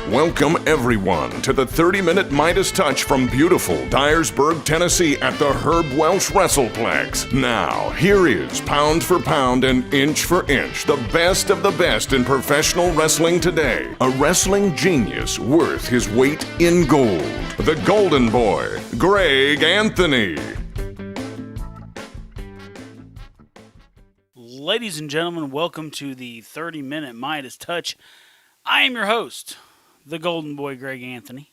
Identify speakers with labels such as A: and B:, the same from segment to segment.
A: Welcome, everyone, to the 30-minute Midas touch from beautiful Dyersburg, Tennessee at the Herb Welsh WrestlePlex. Now, here is, pound for pound and inch for inch, the best of the best in professional wrestling today. A wrestling genius worth his weight in gold. The Golden Boy, Greg Anthony.
B: Ladies and gentlemen, welcome to the 30-minute Midas touch. I am your host, the Golden Boy, Greg Anthony,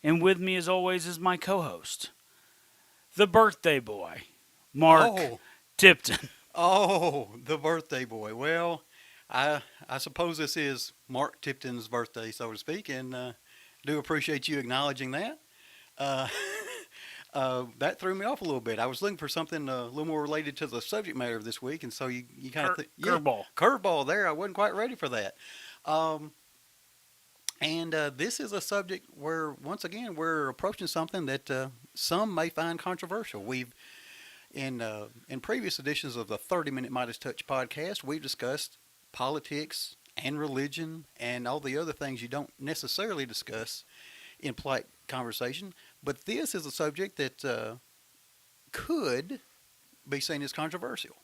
B: and with me, as always, is my co-host, the birthday boy, Mark Tipton.
C: Oh, the birthday boy. Well, I suppose this is Mark Tipton's birthday, so to speak, and do appreciate you acknowledging that. That threw me off a little bit. I was looking for something a little more related to the subject matter of this week, and so you kind of
B: curveball.
C: Curveball there. I wasn't quite ready for that. And this is a subject where, once again, we're approaching something that some may find controversial. We've, in previous editions of the 30-Minute Midas Touch podcast, we've discussed politics and religion and all the other things you don't necessarily discuss in polite conversation. But this is a subject that could be seen as controversial.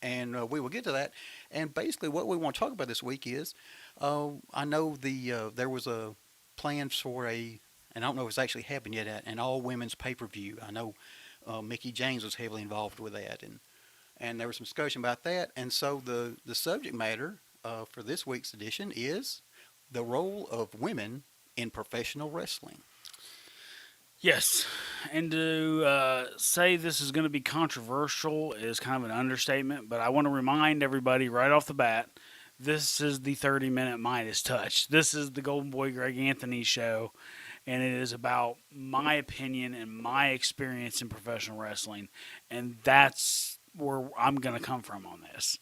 C: And we will get to that. And basically what we want to talk about this week is, I know there was a plan for and I don't know if it's actually happened yet, an all-women's pay-per-view. I know Mickey James was heavily involved with that, and there was some discussion about that. And so the subject matter for this week's edition is the role of women in professional wrestling.
B: Yes, and to say this is going to be controversial is kind of an understatement, but I want to remind everybody right off the bat, this is the 30-minute Midas touch. This is the Golden Boy Greg Anthony show, and it is about my opinion and my experience in professional wrestling, and that's where I'm going to come from on this.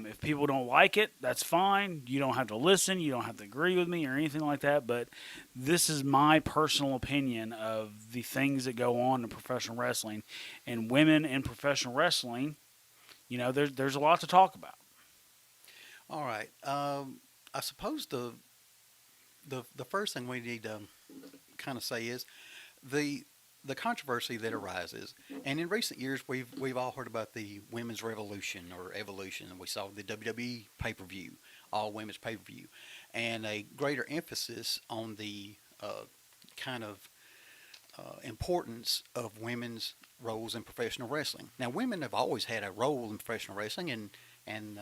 B: If people don't like it, that's fine. You don't have to listen. You don't have to agree with me or anything like that. But this is my personal opinion of the things that go on in professional wrestling. And women in professional wrestling, you know, there's a lot to talk about.
C: All right. I suppose the first thing we need to kind of say is the controversy that arises, and in recent years we've all heard about the women's revolution or evolution, and we saw the WWE pay-per-view, all women's pay-per-view, and a greater emphasis on the kind of importance of women's roles in professional wrestling. Now, women have always had a role in professional wrestling, and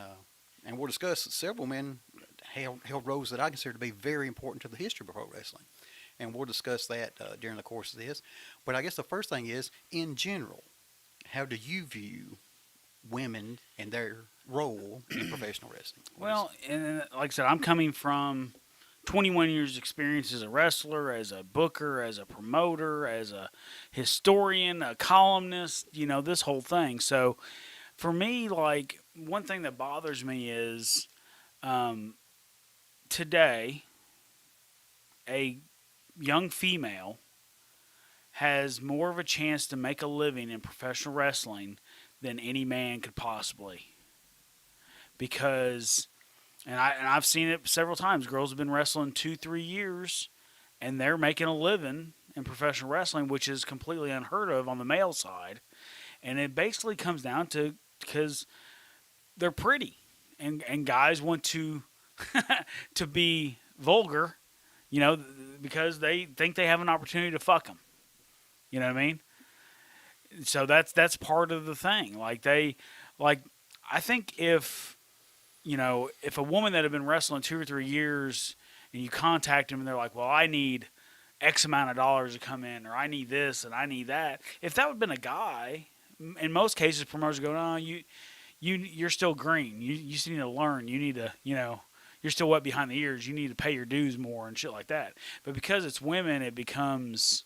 C: we'll discuss several men held roles that I consider to be very important to the history of pro wrestling. And we'll discuss that during the course of this. But I guess the first thing is, in general, how do you view women and their role in professional wrestling?
B: Well, and like I said, I'm coming from 21 years experience as a wrestler, as a booker, as a promoter, as a historian, a columnist, you know, this whole thing. So for me, like, one thing that bothers me is today, a young female has more of a chance to make a living in professional wrestling than any man could possibly. Because, and I've seen it several times, girls have been wrestling 2-3 years, and they're making a living in professional wrestling, which is completely unheard of on the male side. And it basically comes down to because they're pretty, and guys want to to be vulgar, you know, because they think they have an opportunity to fuck them. You know what I mean? So that's part of the thing. I think if a woman that had been wrestling 2 or 3 years and you contact them and they're like, well, I need X amount of dollars to come in, or I need this and I need that. If that would have been a guy, in most cases, promoters go, no, you're still green. You still need to learn. You need to, you're still wet behind the ears. You need to pay your dues more and shit like that. But because it's women, it becomes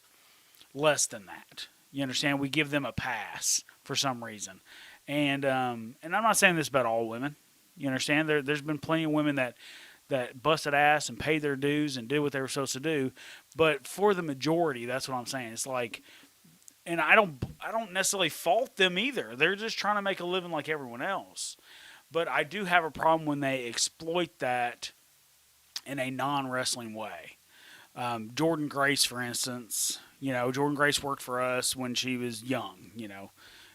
B: less than that. You understand? We give them a pass for some reason. And I'm not saying this about all women. You understand? There's been plenty of women that busted ass and paid their dues and did what they were supposed to do. But for the majority, that's what I'm saying. It's like, and I don't necessarily fault them either. They're just trying to make a living like everyone else. But I do have a problem when they exploit that in a non-wrestling way. Jordan Grace, for instance, Jordan Grace worked for us when she was young,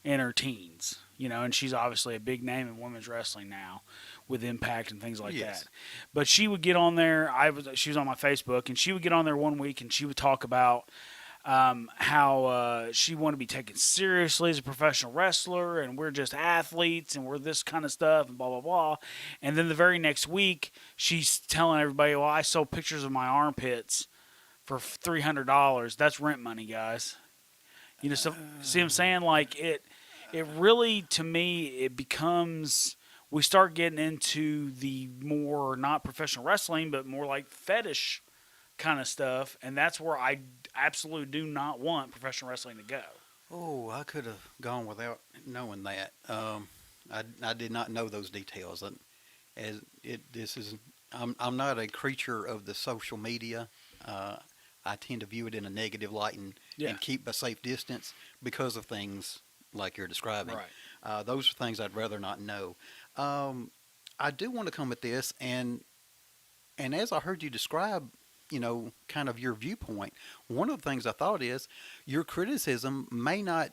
B: in her teens, and she's obviously a big name in women's wrestling now with Impact and things like
C: Yes.
B: that. But she would get on there. She was on my Facebook, and she would get on there one week, and she would talk about how she wanted to be taken seriously as a professional wrestler, and we're just athletes, and we're this kind of stuff, and blah, blah, blah. And then the very next week, she's telling everybody, well, I sold pictures of my armpits for $300. That's rent money, guys. So, see what I'm saying? Like, it really, to me, it becomes, we start getting into the more, not professional wrestling, but more like fetish kind of stuff, and that's where I absolutely do not want professional wrestling to go.
C: Oh, I could have gone without knowing that. I did not know those details. I'm not a creature of the social media. I tend to view it in a negative light and keep a safe distance because of things like you're describing.
B: Right.
C: Those are things I'd rather not know. I do want to come at this, and as I heard you describe, kind of your viewpoint, one of the things I thought is your criticism may not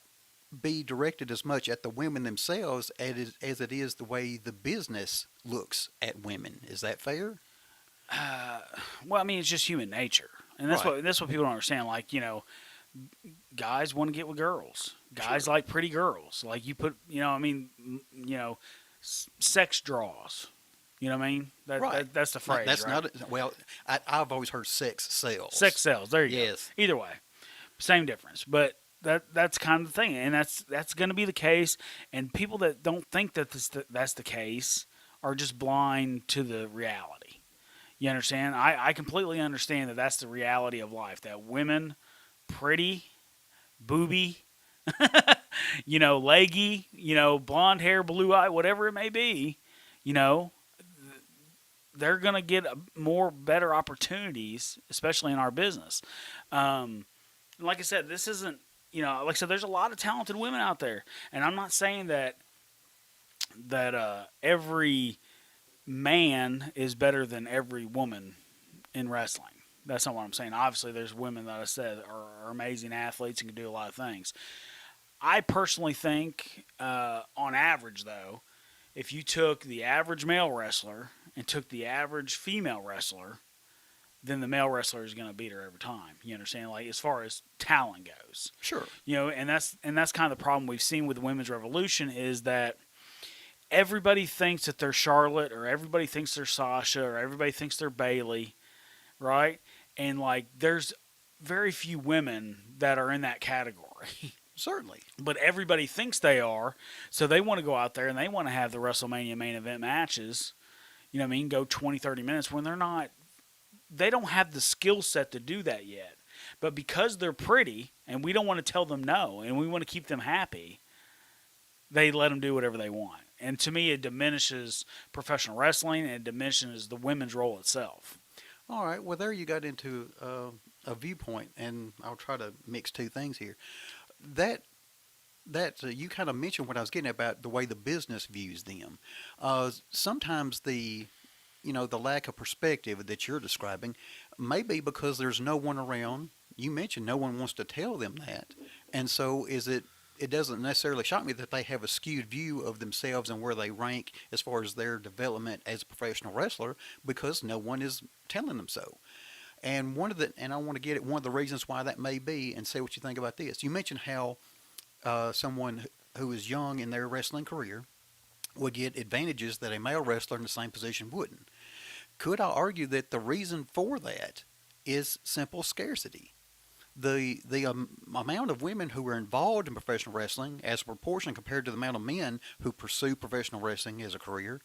C: be directed as much at the women themselves as it is the way the business looks at women. Is that fair?
B: Well, I mean, it's just human nature, and that's
C: Right.
B: what people don't understand. Like, guys want to get with girls. Guys like pretty girls. Like, you put, sex draws. You know what I mean?
C: Right.
B: That's the phrase.
C: That's
B: right?
C: not well. I've always heard sex sells.
B: Sex sells. There you go.
C: Yes.
B: Either way, same difference. But that's kind of the thing, and that's going to be the case. And people that don't think that that's the case are just blind to the reality. You understand? I completely understand that that's the reality of life. That women, pretty, booby, leggy, blonde hair, blue eye, whatever it may be, they're going to get better opportunities, especially in our business. Like I said, this isn't, like I said, there's a lot of talented women out there. And I'm not saying that every man is better than every woman in wrestling. That's not what I'm saying. Obviously, there's women that I said are amazing athletes and can do a lot of things. I personally think, on average, though, if you took the average male wrestler and took the average female wrestler, then the male wrestler is going to beat her every time. You understand? Like, as far as talent goes.
C: Sure.
B: And that's kind of the problem we've seen with the women's revolution is that everybody thinks that they're Charlotte, or everybody thinks they're Sasha, or everybody thinks they're Bailey, right? And, like, there's very few women that are in that category.
C: Certainly.
B: But everybody thinks they are, so they want to go out there and they want to have the WrestleMania main event matches, go 20, 30 minutes when they're not. They don't have the skill set to do that yet. But because they're pretty, and we don't want to tell them no, and we want to keep them happy, they let them do whatever they want. And to me, it diminishes professional wrestling, and it diminishes the women's role itself.
C: All right. Well, there you got into a viewpoint, and I'll try to mix two things here. That you kind of mentioned what I was getting about the way the business views them. Sometimes the lack of perspective that you're describing may be because there's no one around. You mentioned no one wants to tell them that, and so it doesn't necessarily shock me that they have a skewed view of themselves and where they rank as far as their development as a professional wrestler because no one is telling them so. And I want to get at one of the reasons why that may be and say what you think about this. You mentioned how someone who is young in their wrestling career would get advantages that a male wrestler in the same position wouldn't. Could I argue that the reason for that is simple scarcity? The amount of women who are involved in professional wrestling as a proportion compared to the amount of men who pursue professional wrestling as a career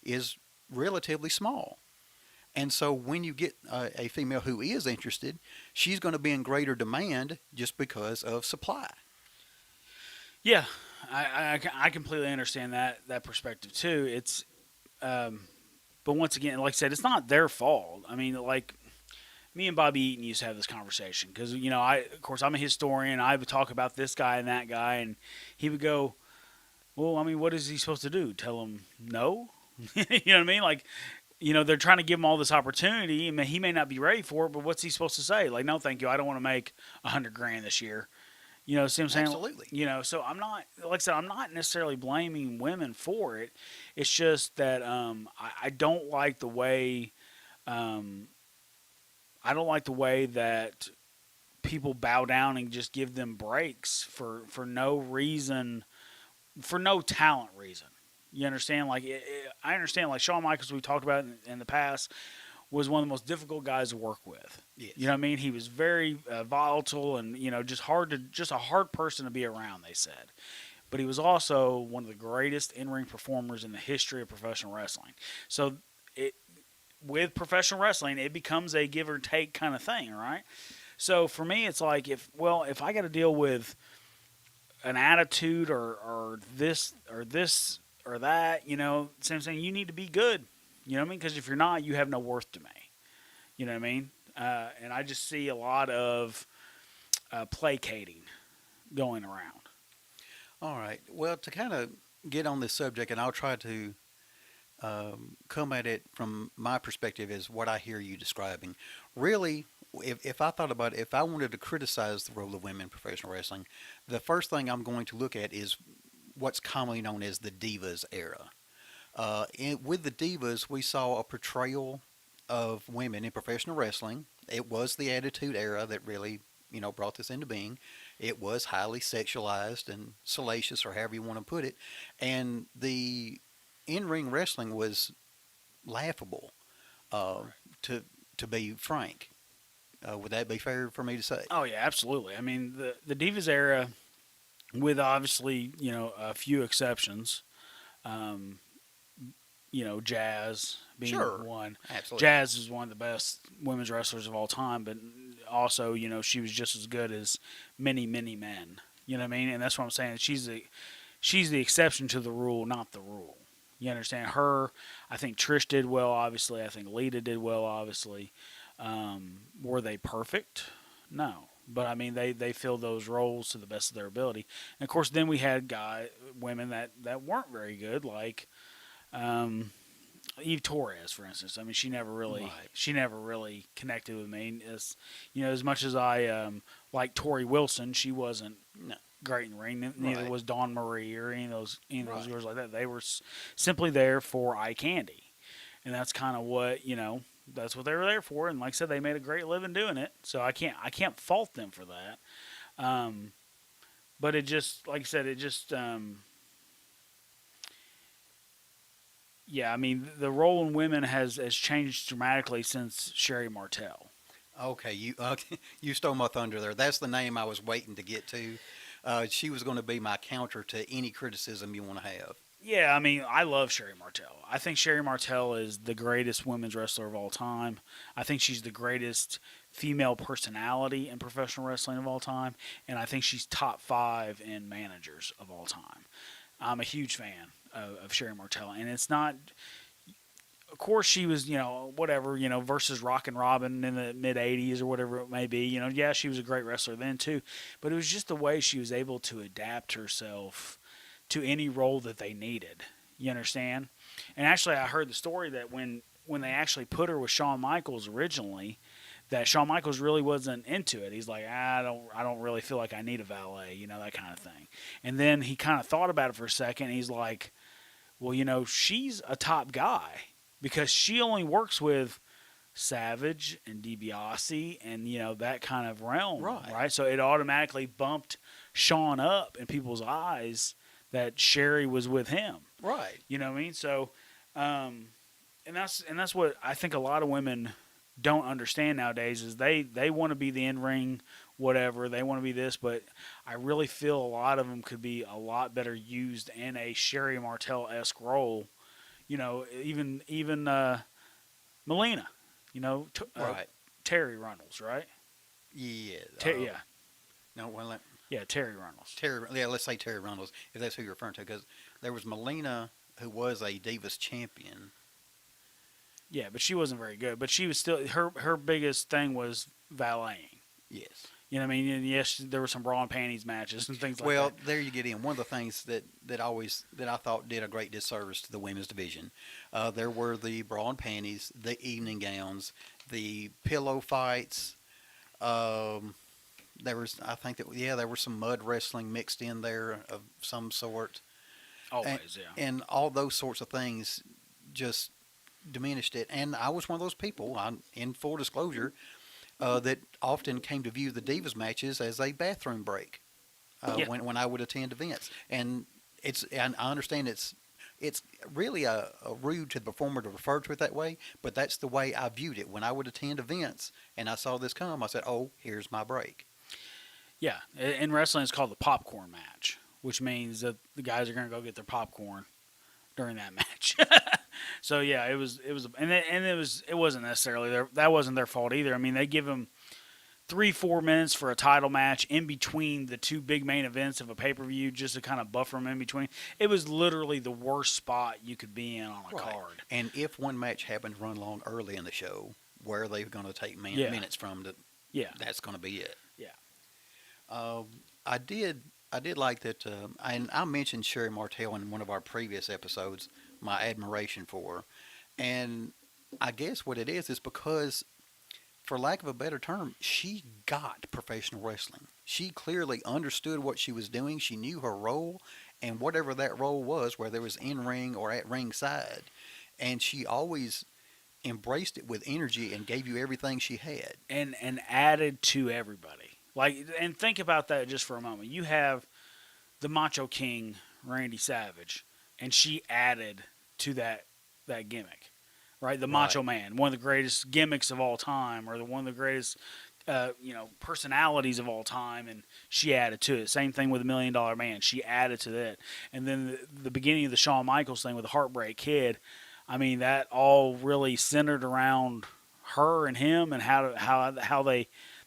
C: is relatively small. And so when you get a female who is interested, she's going to be in greater demand just because of supply.
B: Yeah, I completely understand that perspective too. It's, but once again, like I said, it's not their fault. I mean, like, me and Bobby Eaton used to have this conversation because, of course, I'm a historian. I would talk about this guy and that guy, and he would go, well, I mean, what is he supposed to do? Tell him no? You know what I mean? Like, they're trying to give him all this opportunity. I mean, he may not be ready for it, but what's he supposed to say? Like, no, thank you. I don't want to make $100,000 this year. See what I'm saying?
C: Absolutely.
B: So I'm not, like I said, I'm not necessarily blaming women for it. It's just that I don't like the way, I don't like the way that people bow down and just give them breaks for no reason, for no talent reason. You understand? Like, I understand, like, Shawn Michaels, we talked about in the past, was one of the most difficult guys to work with.
C: Yes.
B: You know what I mean? He was very volatile and, just a hard person to be around, they said. But he was also one of the greatest in-ring performers in the history of professional wrestling. So with professional wrestling, it becomes a give or take kind of thing, right? So for me, it's like, if I got to deal with an attitude or this or that, same thing, you need to be good. You know what I mean? Because if you're not, you have no worth to me. You know what I mean? And I just see a lot of placating going around.
C: All right. Well, to kind of get on this subject, and I'll try to come at it from my perspective is what I hear you describing. Really, if I thought about it, if I wanted to criticize the role of women in professional wrestling, the first thing I'm going to look at is what's commonly known as the Divas era. With the Divas, we saw a portrayal of women in professional wrestling. It was the Attitude Era that really, brought this into being. It was highly sexualized and salacious, or however you want to put it. And the in-ring wrestling was laughable, to be frank. Would that be fair for me to say?
B: Oh yeah, absolutely. I mean, the Divas era, with obviously a few exceptions, Jazz being one.
C: Absolutely.
B: Jazz is one of the best women's wrestlers of all time, but also she was just as good as many men. You know what I mean? And that's what I'm saying. She's the exception to the rule, not the rule. You understand? Her, I think Trish did well, obviously. I think Lita did well, obviously. Were they perfect? No. But, I mean, they filled those roles to the best of their ability. And, of course, then we had women that weren't very good, like Eve Torres, for instance. I mean, she never really connected with me. As much as I like Tori Wilson, she wasn't great in the ring. Neither was Dawn Marie or any of those girls like that. They were simply there for eye candy, and that's kind of what that's what they were there for. And like I said, they made a great living doing it. So I can't fault them for that. But it just, like I said, yeah, I mean, the role in women has changed dramatically since Sherry Martel.
C: Okay, you stole my thunder there. That's the name I was waiting to get to. She was going to be my counter to any criticism you want to have.
B: Yeah, I mean, I love Sherry Martel. I think Sherry Martel is the greatest women's wrestler of all time. I think she's the greatest female personality in professional wrestling of all time. And I think she's top 5 in managers of all time. I'm a huge fan of Sherry Martel. And it's not... Of course, she was, versus Rockin' Robin in the mid-'80s or whatever it may be. Yeah, she was a great wrestler then, too. But it was just the way she was able to adapt herself to any role that they needed. You understand? And actually, I heard the story that when they actually put her with Shawn Michaels originally, that Shawn Michaels really wasn't into it. He's like, I don't really feel like I need a valet, that kind of thing. And then he kind of thought about it for a second. And he's like, well, she's a top guy. Because she only works with Savage and DiBiase and, that kind of realm, right? So it automatically bumped Shawn up in people's eyes that Sherry was with him.
C: Right.
B: You know what I mean? So, and that's what I think a lot of women don't understand nowadays is they want to be the in-ring whatever. They want to be this, but I really feel a lot of them could be a lot better used in a Sherry Martel-esque role. Even Melina,
C: right.
B: Terry Runnels, right?
C: Yeah.
B: Yeah.
C: No, well,
B: Terry Runnels.
C: Let's say Terry Runnels, if that's who you're referring to, because there was Melina, who was a Divas champion.
B: Yeah, but she wasn't very good. But she was still her biggest thing was valeting.
C: Yes.
B: You know what I mean? And yes, there were some bra and panties matches and things like
C: Well,
B: that.
C: there you get in. One of the things that I thought did a great disservice to the women's division, there were the bra and panties, the evening gowns, the pillow fights. Um, there was, I think that there was some mud wrestling mixed in there of some sort,
B: Always, yeah.
C: and all those sorts of things just diminished it. And I was one of those people, in full disclosure, that often came to view the Divas matches as a bathroom break
B: Yeah.
C: when I would attend events. And I understand it's really a rude to the performer to refer to it that way, but that's the way I viewed it. When I would attend events and I saw this come, I said, "Oh, here's my break."
B: Yeah. In wrestling, it's called the popcorn match, which means that the guys are going to go get their popcorn during that match. So yeah, it wasn't necessarily that wasn't their fault either. I mean, they give them 3-4 minutes for a title match in between the two big main events of a pay-per-view, just to kind of buffer them in between. It was literally the worst spot you could be in on a card.
C: And if one match happened to run long early in the show, where are they going to take minutes from? That's going to be it.
B: Yeah.
C: I did like that, and I mentioned Sherry Martel in one of our previous episodes, my admiration for her. And I guess what it is because, for lack of a better term, she got professional wrestling. She clearly understood what she was doing. She knew her role, and whatever that role was, whether it was in ring or at ringside, and she always embraced it with energy and gave you everything she had.
B: And added to everybody. And think about that just for a moment. You have the Macho King, Randy Savage, and she added to that gimmick, right? The Macho Man, one of the greatest gimmicks of all time, or one of the greatest, personalities of all time, and she added to it. Same thing with the $1 Million Man. She added to that. And then the beginning of the Shawn Michaels thing with the Heartbreak Kid, I mean, that all really centered around her and him and how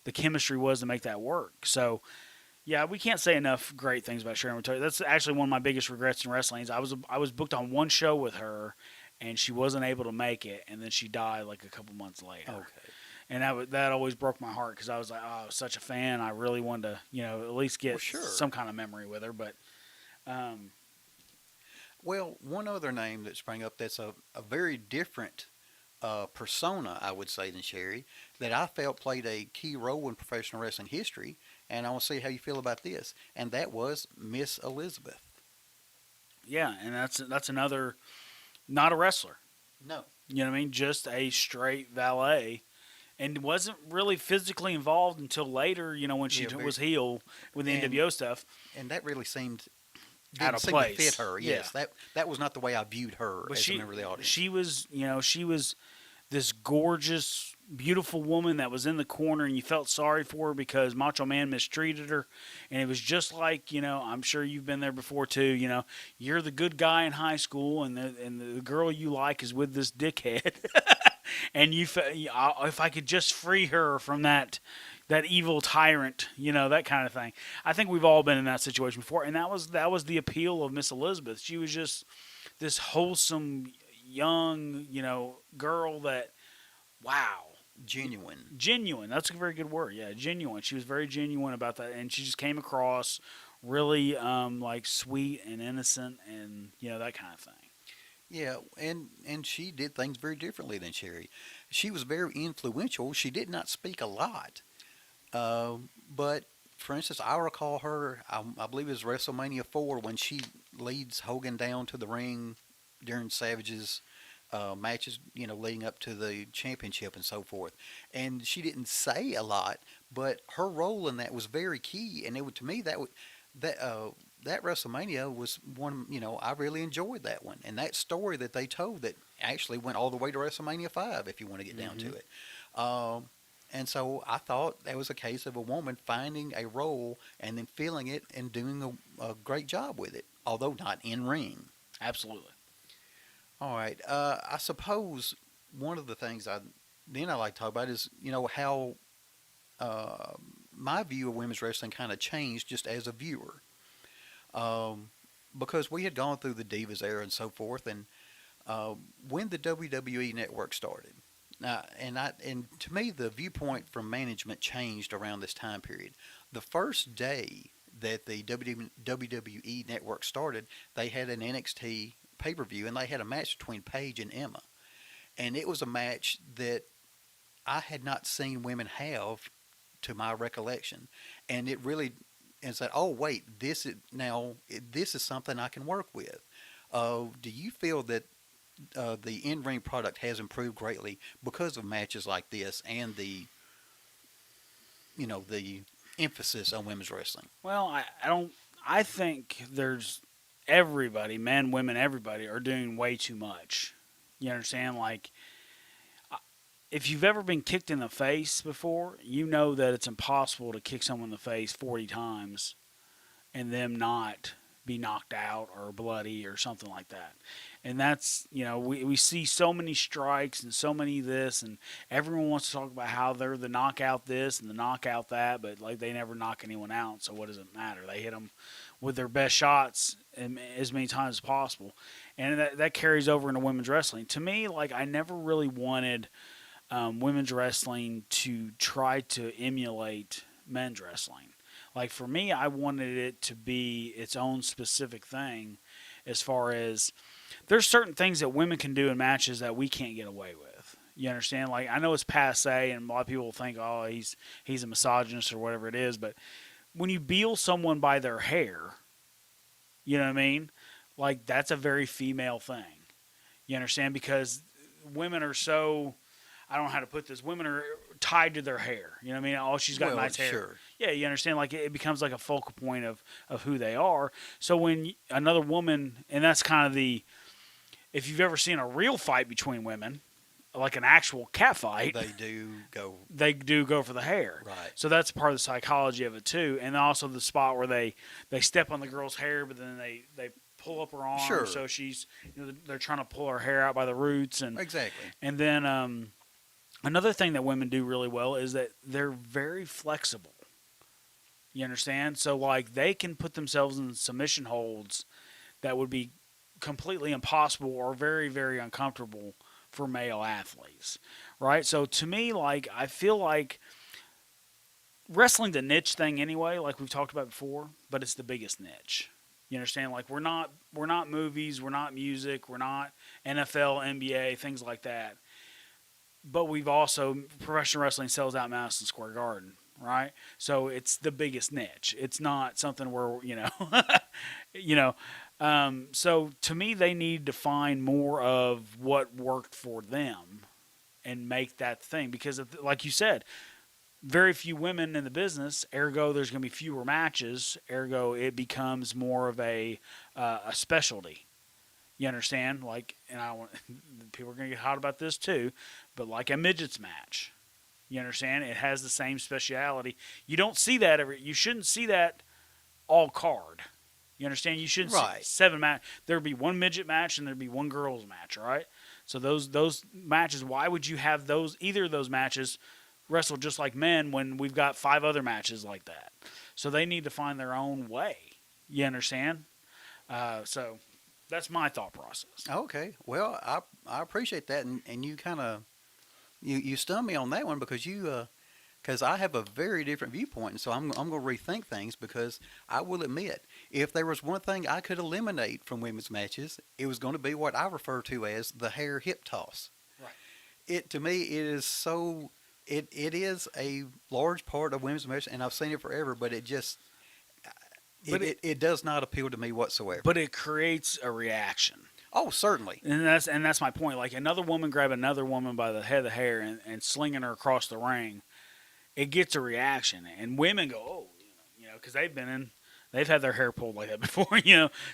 B: the chemistry was to make that work. So, yeah, we can't say enough great things about Sharon Motoya. That's actually one of my biggest regrets in wrestling. Is I was booked on one show with her, and she wasn't able to make it, and then she died like a couple months later.
C: Okay.
B: And that always broke my heart because I was like, oh, I was such a fan. I really wanted to, at least get some kind of memory with her. But,
C: well, one other name that sprang up that's a very different persona, I would say, than Sherry, that I felt played a key role in professional wrestling history, and I want to see how you feel about this, and that was Miss Elizabeth.
B: Yeah, and that's another, not a wrestler.
C: No.
B: You know what I mean? Just a straight valet, and wasn't really physically involved until later, when she was heel with the NWO stuff.
C: And that really seemed
B: out of place.
C: To fit her. Yes, that was not the way I viewed her as a member of the audience.
B: She was this gorgeous, beautiful woman that was in the corner, and you felt sorry for her because Macho Man mistreated her. And it was just like, I'm sure you've been there before too. You're the good guy in high school, and the girl you like is with this dickhead. And if I could just free her from that evil tyrant, that kind of thing. I think we've all been in that situation before, and that was the appeal of Miss Elizabeth. She was just this wholesome young, girl that, wow. Genuine. That's a very good word. Yeah, genuine. She was very genuine about that, and she just came across really like sweet and innocent, and that kind of thing.
C: Yeah, and she did things very differently than Sherry. She was very influential. She did not speak a lot, but for instance, I recall her. I believe it was WrestleMania 4 when she leads Hogan down to the ring during Savage's matches, leading up to the championship and so forth. And she didn't say a lot, but her role in that was very key. And to me, that WrestleMania was one. I really enjoyed that one, and that story that they told that actually went all the way to WrestleMania 5, if you want to get down to it. And so I thought that was a case of a woman finding a role and then filling it and doing a great job with it, although not in ring.
B: Absolutely.
C: All right. I suppose one of the things I like to talk about is, how my view of women's wrestling kind of changed just as a viewer. Because we had gone through the Divas era and so forth, and when the WWE network started, And to me, the viewpoint from management changed around this time period. The first day that the WWE network started, they had an NXT pay-per-view, and they had a match between Paige and Emma, and it was a match that I had not seen women have to my recollection, and it really and said, "Oh wait, this is something I can work with." Do you feel that the in-ring product has improved greatly because of matches like this and the emphasis on women's wrestling?
B: Well, I don't. I think there's everybody, men, women, everybody are doing way too much. You understand? Like, if you've ever been kicked in the face before, you know that it's impossible to kick someone in the face 40 times and them not be knocked out or bloody or something like that. And that's, we see so many strikes and so many this, and everyone wants to talk about how they're the knockout this and the knockout that, but like they never knock anyone out, so what does it matter? They hit them with their best shots as many times as possible. And that carries over into women's wrestling. To me, like, I never really wanted women's wrestling to try to emulate men's wrestling. Like, for me, I wanted it to be its own specific thing, as far as there's certain things that women can do in matches that we can't get away with. You understand? Like, I know it's passe, and a lot of people think, oh, he's a misogynist or whatever it is, but when you beal someone by their hair, you know what I mean? Like, that's a very female thing. You understand? Because women are so, I don't know how to put this, women are tied to their hair. You know what I mean? Oh, she's got nice hair.
C: Sure.
B: Yeah, you understand? Like, it becomes like a focal point of who they are. So when another woman, and that's kind of if you've ever seen a real fight between women, like an actual cat fight, they do go for the hair.
C: Right.
B: So that's part of the psychology of it too. And also the spot where they step on the girl's hair, but then they pull up her arm.
C: Sure.
B: So she's, they're trying to pull her hair out by the roots. And
C: Exactly.
B: And then another thing that women do really well is that they're very flexible. You understand? So, like, they can put themselves in submission holds that would be completely impossible or very, very uncomfortable for male athletes, right? So, to me, like, I feel like wrestling's a niche thing anyway, like we've talked about before, but it's the biggest niche. You understand? Like, we're not movies, we're not music, we're not NFL, NBA, things like that. But we've also, professional wrestling sells out Madison Square Garden, right? So it's the biggest niche. It's not something where, so to me, they need to find more of what worked for them and make that thing. Because, like you said, very few women in the business, ergo there's going to be fewer matches, ergo it becomes more of a specialty. You understand? Like, and people are going to get hot about this too, but like a midgets match. You understand? It has the same speciality. You don't see that you shouldn't see that all card. You understand? You shouldn't see 7 match. There'd be one midget match and there'd be one girls match, right? So those matches, why would you have either of those matches wrestle just like men when we've got 5 other matches like that? So they need to find their own way. You understand? So that's my thought process.
C: Okay. Well, I appreciate that, and you kind of you stunned me on that one because I have a very different viewpoint, and so I'm going to rethink things, because I will admit, if there was one thing I could eliminate from women's matches, it was going to be what I refer to as the hair hip toss. Right. To me, it is so. It is a large part of women's matches, and I've seen it forever, but it just. It does not appeal to me whatsoever.
B: But it creates a reaction.
C: Oh, certainly.
B: And that's my point. Like, another woman grab another woman by the head of the hair and slinging her across the ring, it gets a reaction. And women go, oh, because they've had their hair pulled like that before,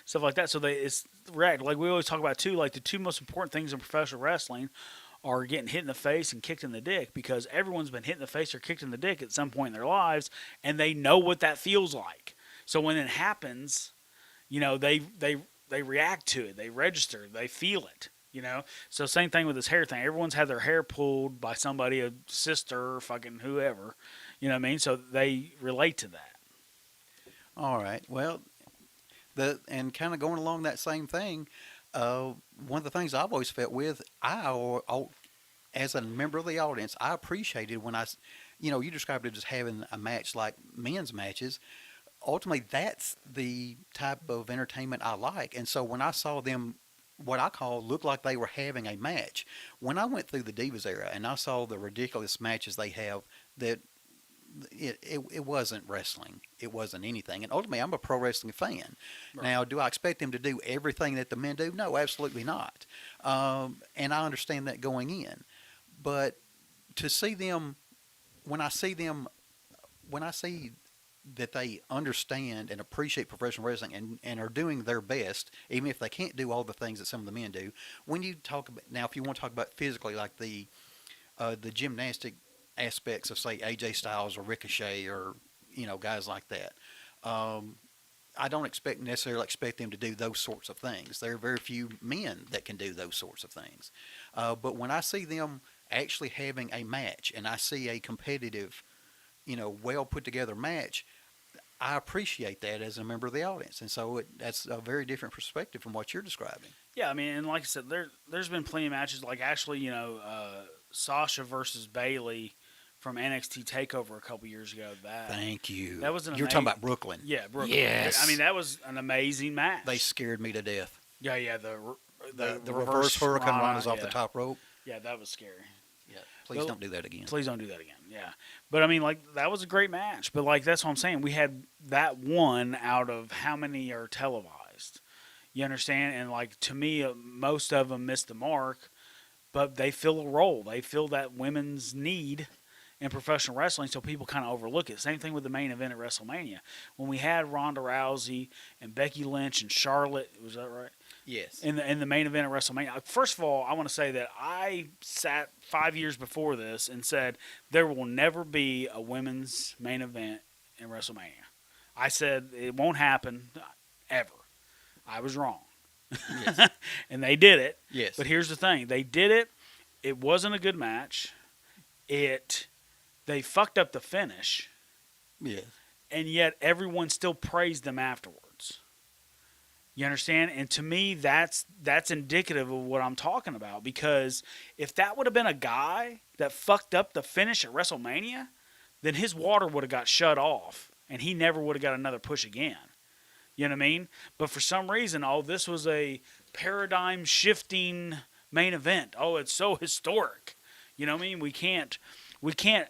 B: stuff like that. So it's react. Like we always talk about too, like the 2 most important things in professional wrestling are getting hit in the face and kicked in the dick, because everyone's been hit in the face or kicked in the dick at some point in their lives, and they know what that feels like. So when it happens, they react to it, they register, they feel it, So same thing with this hair thing. Everyone's had their hair pulled by somebody, a sister, or fucking whoever, you know what I mean? So they relate to that.
C: All right. Well, and kind of going along that same thing, one of the things I've always felt with, as a member of the audience, I appreciated when you described it as having a match like men's matches. Ultimately, that's the type of entertainment I like. And so when I saw them, what I call look like they were having a match, when I went through the Divas era and I saw the ridiculous matches they have, that it wasn't wrestling. It wasn't anything. And ultimately, I'm a pro wrestling fan.
B: Right.
C: Now, do I expect them to do everything that the men do? No, absolutely not. And I understand that going in. But to see them, when I see that they understand and appreciate professional wrestling and are doing their best, even if they can't do all the things that some of the men do. When you talk about, now, if you want to talk about physically, like the gymnastic aspects of, say, AJ Styles or Ricochet or, guys like that, I don't necessarily expect them to do those sorts of things. There are very few men that can do those sorts of things. But when I see them actually having a match and I see a competitive, well put together match, I appreciate that as a member of the audience. And so that's a very different perspective from what you're describing.
B: Yeah, I mean, and like I said, there's been plenty of matches. Like actually, Sasha versus Bailey from NXT Takeover a couple years ago.
C: Thank you.
B: That was
C: You're talking about Brooklyn.
B: Yeah, Brooklyn.
C: Yes.
B: I mean, that was an amazing match.
C: They scared me to death.
B: Yeah. The
C: reverse hurricane runners off the top rope.
B: Yeah, that was scary.
C: Yeah. Please don't do that again.
B: Please don't do that again. Yeah. But I mean, like, that was a great match. But like, that's what I'm saying. We had that one out of how many are televised. You understand? And like, to me, most of them missed the mark, but they fill a role. They fill that women's need in professional wrestling, so people kind of overlook it. Same thing with the main event at WrestleMania. When we had Ronda Rousey and Becky Lynch and Charlotte, was that right?
C: Yes.
B: In the main event at WrestleMania. First of all, I want to say that I sat 5 years before this and said there will never be a women's main event in WrestleMania. I said it won't happen ever. I was wrong.
C: Yes.
B: And they did it.
C: Yes.
B: But here's the thing. They did it. It wasn't a good match. They fucked up the finish.
C: Yes.
B: And yet everyone still praised them afterwards. You understand? And to me, that's indicative of what I'm talking about. Because if that would have been a guy that fucked up the finish at WrestleMania, then his water would have got shut off, and he never would have got another push again. You know what I mean? But for some reason, this was a paradigm-shifting main event. Oh, it's so historic. You know what I mean? We can't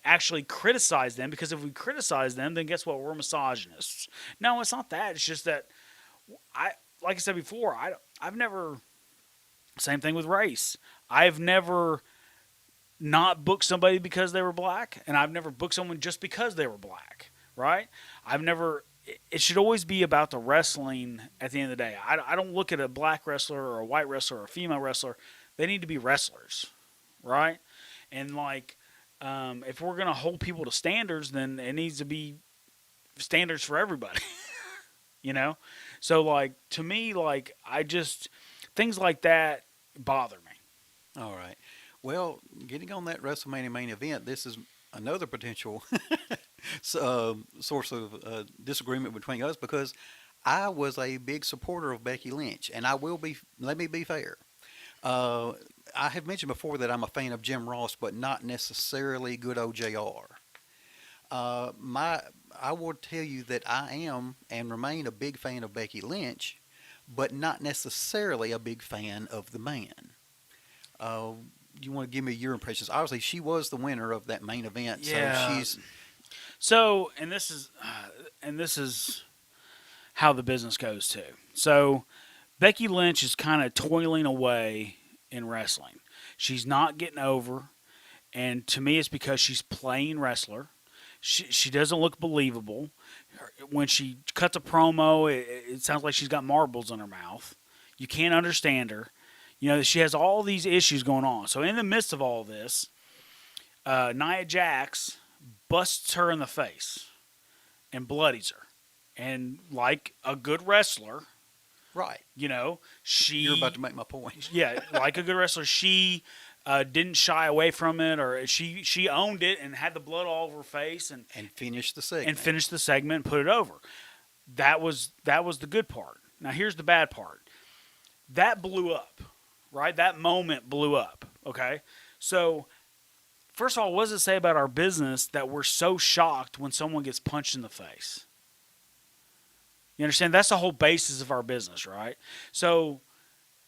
B: actually criticize them, because if we criticize them, then guess what? We're misogynists. No, it's not that. It's just that like I said before, I've never, same thing with race. I've never not booked somebody because they were black, and I've never booked someone just because they were black, right? It should always be about the wrestling at the end of the day. I don't look at a black wrestler or a white wrestler or a female wrestler. They need to be wrestlers, right? And like, if we're going to hold people to standards, then it needs to be standards for everybody. So like, to me, like, things like that bother me.
C: All right. Well, getting on that WrestleMania main event, this is another potential source of disagreement between us, because I was a big supporter of Becky Lynch, and let me be fair. I have mentioned before that I'm a fan of Jim Ross, but not necessarily good old JR. I will tell you that I am and remain a big fan of Becky Lynch, but not necessarily a big fan of the man. You want to give me your impressions? Obviously, she was the winner of that main event,
B: Yeah.
C: so
B: and this is how the business goes too. So Becky Lynch is kind of toiling away in wrestling. She's not getting over, and to me, it's because she's playing wrestler. She doesn't look believable. When she cuts a promo, it sounds like she's got marbles in her mouth. You can't understand her. She has all these issues going on. So in the midst of all this, Nia Jax busts her in the face and bloodies her. And like a good wrestler,
C: right?
B: You're
C: about to make my point.
B: Yeah, like a good wrestler, she didn't shy away from it, or she owned it and had the blood all over her face and
C: finished the segment.
B: And put it over. That was the good part. Now here's the bad part. That blew up, right? That moment blew up. Okay, So, first of all, what does it say about our business that we're so shocked when someone gets punched in the face? You understand? That's the whole basis of our business, right? So,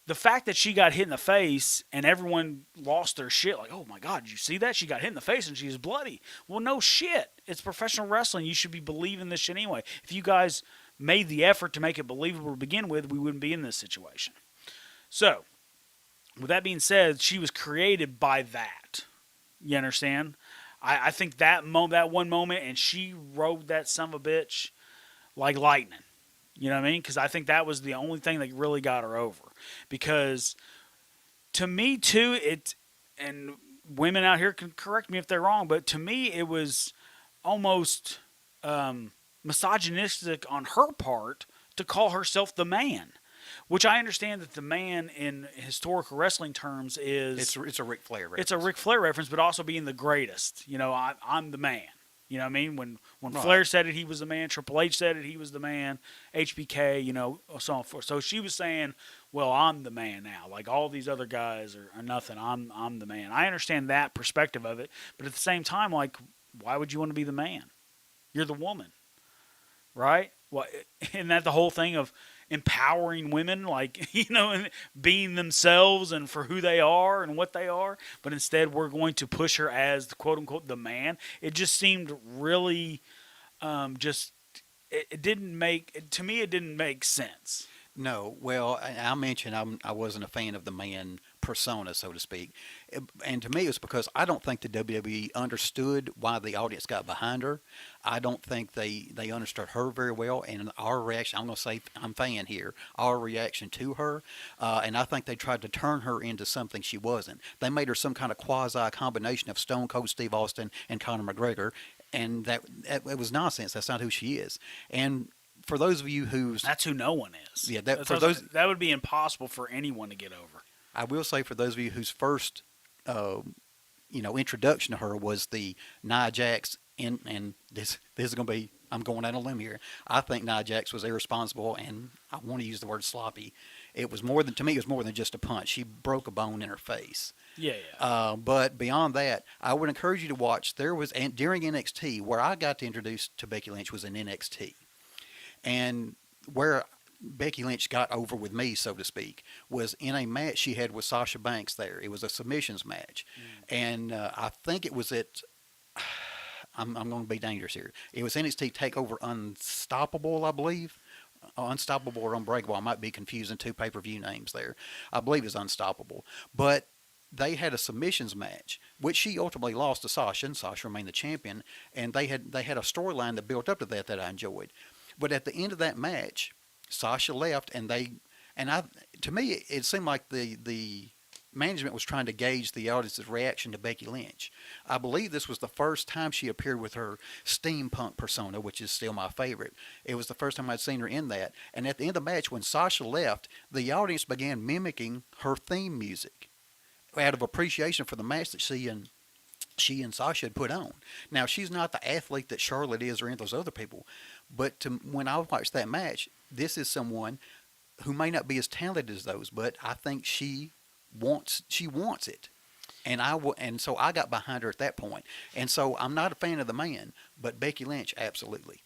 B: the fact that she got hit in the face and everyone lost their shit, like, oh my God, did you see that? She got hit in the face and she's bloody. Well, no shit. It's professional wrestling. You should be believing this shit anyway. If you guys made the effort to make it believable to begin with, we wouldn't be in this situation. So, with that being said, she was created by that. You understand? I think that one moment, and she rode that son of a bitch like lightning. You know what I mean? Because I think that was the only thing that really got her over. Because to me, too, and women out here can correct me if they're wrong, but to me, it was almost misogynistic on her part to call herself the man. Which I understand that the man in historical wrestling terms is...
C: It's a Ric Flair reference.
B: It's a Ric Flair reference, but also being the greatest. You know, I'm the man. You know what I mean? When
C: Right.
B: Flair said it, he was the man. Triple H said it, he was the man. HBK, you know, so on and forth. So she was saying, well, I'm the man now. Like, all these other guys are nothing. I'm the man. I understand that perspective of it. But at the same time, like, why would you want to be the man? You're the woman. Right? Well, isn't that the whole thing of empowering women, like, you know, and being themselves and for who they are and what they are? But instead, we're going to push her as the quote unquote the man. It just seemed really, it didn't make, to me, it didn't make sense.
C: No, well, I mentioned I wasn't a fan of the man persona, so to speak. And to me, it's because I don't think the WWE understood why the audience got behind her. I don't think they understood her very well. And our reaction, I'm going to say I'm fan here, our reaction to her, and I think they tried to turn her into something she wasn't. They made her some kind of quasi-combination of Stone Cold Steve Austin and Conor McGregor, and that it was nonsense. That's not who she is. And for those of you
B: that's who no one is.
C: Yeah,
B: that would be impossible for anyone to get over.
C: I will say for those of you whose first, introduction to her was the Nia Jax, and this is going to be, I'm going out on a limb here. I think Nia Jax was irresponsible, and I want to use the word sloppy. It was more than just a punch. She broke a bone in her face.
B: Yeah.
C: But beyond that, I would encourage you to watch. During NXT, where I got to introduce to Becky Lynch was in NXT. And where Becky Lynch got over with me, so to speak, was in a match she had with Sasha Banks there. It was a submissions match. And I think it was I'm going to be dangerous here. It was NXT TakeOver Unstoppable, I believe. Unstoppable or Unbreakable. I might be confusing two pay-per-view names there. I believe it's Unstoppable. But they had a submissions match, which she ultimately lost to Sasha, and Sasha remained the champion. And they had a storyline that built up to that I enjoyed. But at the end of that match, Sasha left, to me, it seemed like the management was trying to gauge the audience's reaction to Becky Lynch. I believe this was the first time she appeared with her steampunk persona, which is still my favorite. It was the first time I'd seen her in that. And at the end of the match, when Sasha left, the audience began mimicking her theme music out of appreciation for the match that she and Sasha had put on. Now, she's not the athlete that Charlotte is or any of those other people, but when I watched that match, this is someone who may not be as talented as those, but I think she wants it. And so I got behind her at that point. And so I'm not a fan of the man, but Becky Lynch, absolutely.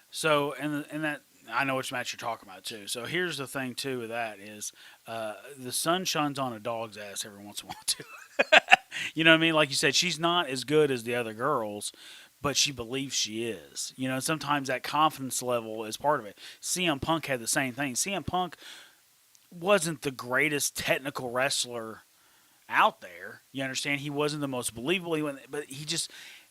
B: So, and that, I know which match you're talking about, too. So here's the thing, too, with that is the sun shines on a dog's ass every once in a while, too. You know what I mean? Like you said, she's not as good as the other girls, but she believes she is. You know, sometimes that confidence level is part of it. CM Punk had the same thing. CM Punk wasn't the greatest technical wrestler out there. You understand? He wasn't the most believable, but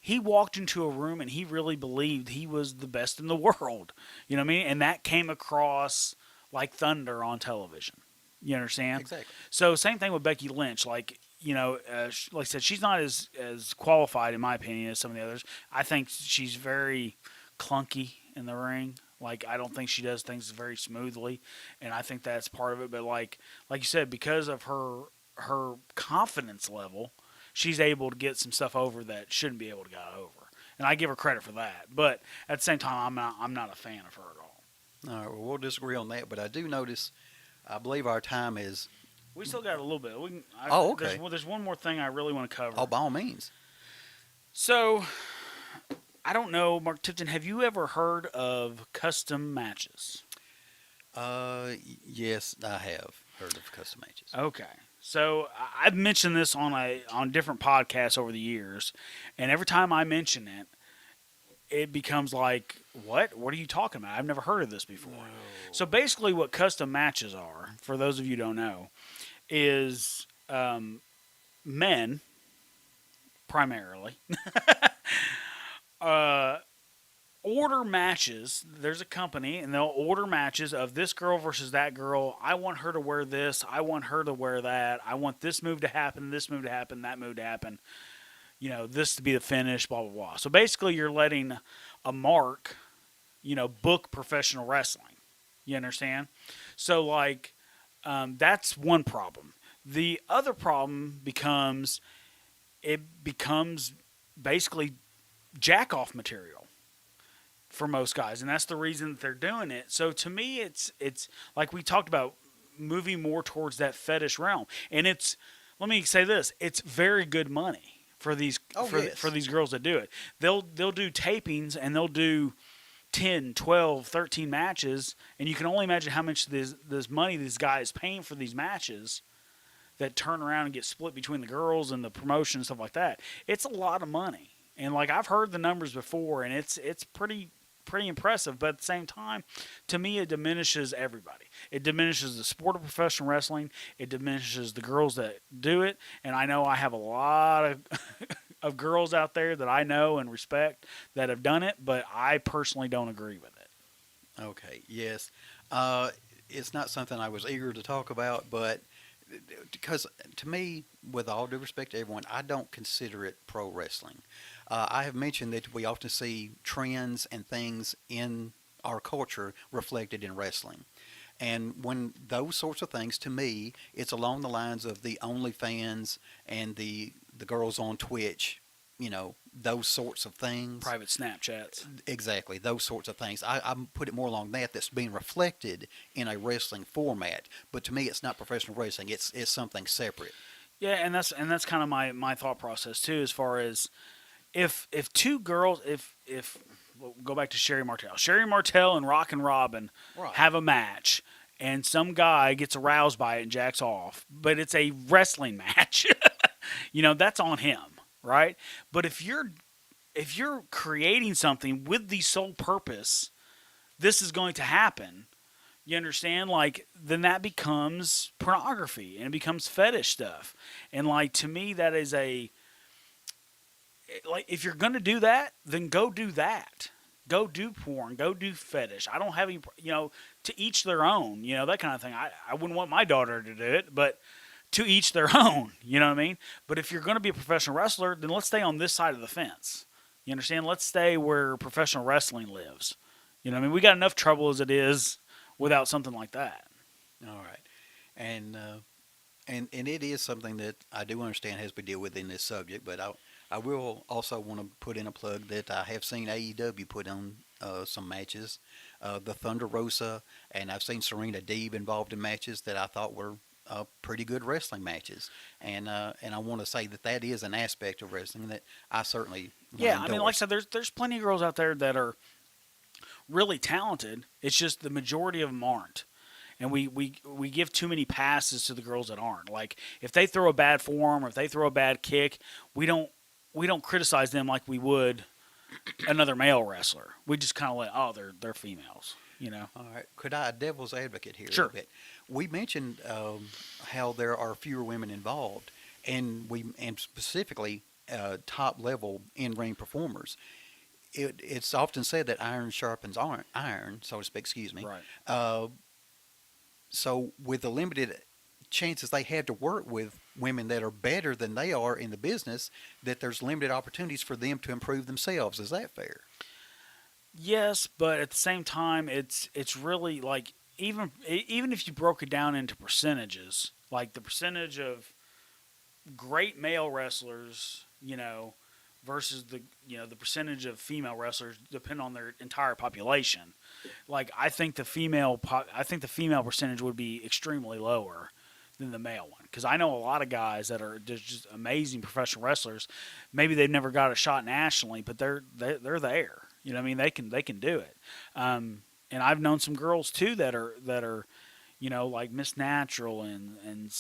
B: he walked into a room and he really believed he was the best in the world. You know what I mean? And that came across like thunder on television. You understand?
C: Exactly.
B: So same thing with Becky Lynch. Like, you know, like I said, she's not as qualified, in my opinion, as some of the others. I think she's very clunky in the ring. Like, I don't think she does things very smoothly, and I think that's part of it. But like you said, because of her confidence level, she's able to get some stuff over that shouldn't be able to get over. And I give her credit for that. But at the same time, I'm not a fan of her at all.
C: All right, well, we'll disagree on that, but I do notice, I believe our time is
B: We still got a little bit. We can,
C: Oh, okay.
B: There's one more thing I really want to cover.
C: Oh, by all means.
B: So, I don't know, Mark Tipton, have you ever heard of custom matches?
C: Yes, I have heard of custom matches.
B: Okay. So I've mentioned this on different podcasts over the years, and every time I mention it, it becomes like, what? What are you talking about? I've never heard of this before. No. So basically, what custom matches are, for those of you who don't know, is men primarily order matches. There's a company, and they'll order matches of this girl versus that girl. I want her to wear this. I want her to wear that. I want this move to happen, this move to happen, that move to happen. You know, this to be the finish, blah, blah, blah. So basically, you're letting a mark, book professional wrestling. You understand? So, like, that's one problem. The other problem becomes basically jack-off material for most guys, and that's the reason that they're doing it. So to me, it's like we talked about, moving more towards that fetish realm. And let me say this, it's very good money for these for these girls that do it. They'll do tapings, and they'll do 10, 12, 13 matches, and you can only imagine how much this money this guy is paying for these matches that turn around and get split between the girls and the promotion and stuff like that. It's a lot of money. And like, I've heard the numbers before, and it's pretty impressive, but at the same time, to me, it diminishes everybody. It diminishes the sport of professional wrestling. It diminishes the girls that do it. And I know I have a lot of of girls out there that I know and respect that have done it, but I personally don't agree with it.
C: Okay, yes. It's not something I was eager to talk about, but because to me, with all due respect to everyone, I don't consider it pro wrestling. I have mentioned that we often see trends and things in our culture reflected in wrestling. And when those sorts of things, to me, it's along the lines of the OnlyFans and the girls on Twitch, those sorts of things.
B: Private Snapchats.
C: Exactly, those sorts of things. I put it more along that's being reflected in a wrestling format. But to me, it's not professional wrestling. It's something separate.
B: Yeah, and that's kind of my thought process too, as far as if two girls, if we'll go back to Sherry Martel and Rockin' Robin have a match, and some guy gets aroused by it and jacks off, but it's a wrestling match, that's on him, right? But if you're creating something with the sole purpose, this is going to happen, you understand? Like, then that becomes pornography, and it becomes fetish stuff. And like, to me, that is if you're going to do that, then go do that. Go do porn. Go do fetish. I don't have any, to each their own, that kind of thing. I wouldn't want my daughter to do it, but to each their own, you know what I mean? But if you're going to be a professional wrestler, then let's stay on this side of the fence. You understand? Let's stay where professional wrestling lives. You know what I mean? We got enough trouble as it is without something like that.
C: All right. And it is something that I do understand has been dealt with in this subject, but I will also want to put in a plug that I have seen AEW put on some matches, the Thunder Rosa, and I've seen Serena Deeb involved in matches that I thought were pretty good wrestling matches. And I want to say that is an aspect of wrestling that I certainly
B: endorse. I mean, like I said, there's plenty of girls out there that are really talented. It's just the majority of them aren't. And we give too many passes to the girls that aren't. Like, if they throw a bad form or if they throw a bad kick, we don't criticize them like we would another male wrestler. We just kind of they're females,
C: All right. Could I devil's advocate here
B: Sure.
C: a little bit? We mentioned how there are fewer women involved, and specifically top level in ring performers. It's often said that iron sharpens iron, so to speak. Excuse me.
B: Right.
C: So with the limited chances they have to work with women that are better than they are in the business, that there's limited opportunities for them to improve themselves. Is that fair?
B: Yes, but at the same time, it's really like, even if you broke it down into percentages, like the percentage of great male wrestlers, versus the percentage of female wrestlers, depending on their entire population. Like, I think the female percentage would be extremely lower than the male one. Because I know a lot of guys that are just amazing professional wrestlers. Maybe they've never got a shot nationally, but they're there. You know what I mean? They can do it. And I've known some girls too that are like Miss Natural and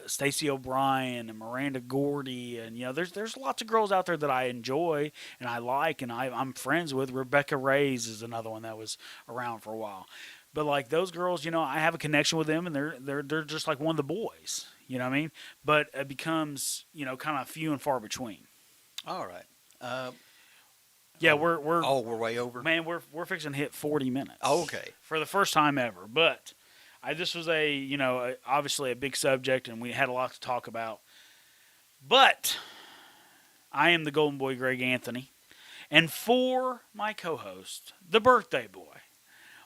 B: Stacey O'Brien and Miranda Gordy, and there's lots of girls out there that I enjoy and I like and I'm friends with. Rebecca Reyes is another one that was around for a while. But like those girls, I have a connection with them, and they're just like one of the boys. You know what I mean? But it becomes kind of few and far between.
C: All right.
B: Yeah, we're
C: we're way over.
B: Man, we're fixing to hit 40 minutes.
C: Oh, okay.
B: For the first time ever, but this was obviously a big subject, and we had a lot to talk about. But I am the Golden Boy, Greg Anthony, and for my co-host, the birthday boy,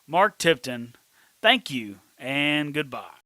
B: Mark Tipton, thank you and goodbye.